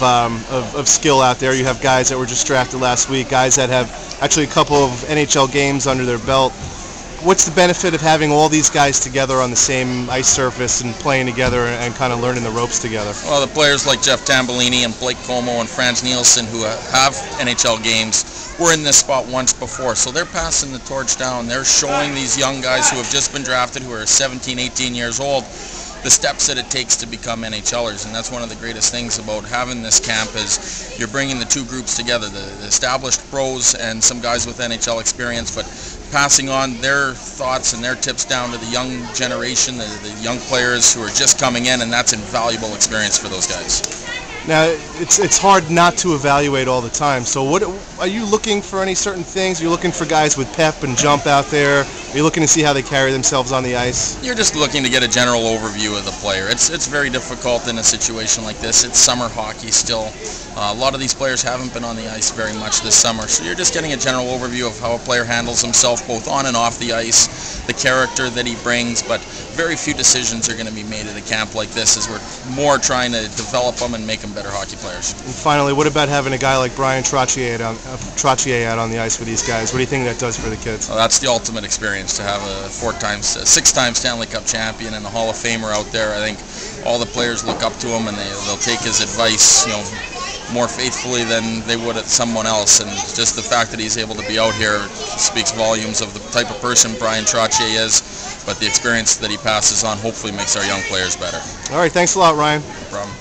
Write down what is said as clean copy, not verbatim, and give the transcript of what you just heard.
of skill out there. You have guys that were just drafted last week, guys that have actually a couple of NHL games under their belt. What's the benefit of having all these guys together on the same ice surface and playing together and kind of learning the ropes together? Well, the players like Jeff Tambellini and Blake Como and Frans Nielsen, who have NHL games, were in this spot once before, so they're passing the torch down. They're showing these young guys who have just been drafted, who are 17, 18 years old, the steps that it takes to become NHLers, and that's one of the greatest things about having this camp is you're bringing the two groups together, the established pros and some guys with NHL experience, but passing on their thoughts and their tips down to the young generation, the young players who are just coming in, and that's invaluable experience for those guys. Now, it's hard not to evaluate all the time, so what are you looking for? Any certain things? Are you looking for guys with pep and jump out there? Are you looking to see how they carry themselves on the ice? You're just looking to get a general overview of the player. It's very difficult in a situation like this. It's summer hockey still. A lot of these players haven't been on the ice very much this summer, so you're just getting a general overview of how a player handles himself both on and off the ice, the character that he brings, but very few decisions are going to be made at a camp like this as we're more trying to develop them and make them better hockey players. And finally, what about having a guy like Bryan Trottier out on the ice with these guys? What do you think that does for the kids? Well, that's the ultimate experience to have a six-time Stanley Cup champion and a Hall of Famer out there. I think all the players look up to him and they'll take his advice, more faithfully than they would at someone else, and just the fact that he's able to be out here speaks volumes of the type of person Bryan Trottier is, but the experience that he passes on hopefully makes our young players better. All right, thanks a lot, Ryan. No problem.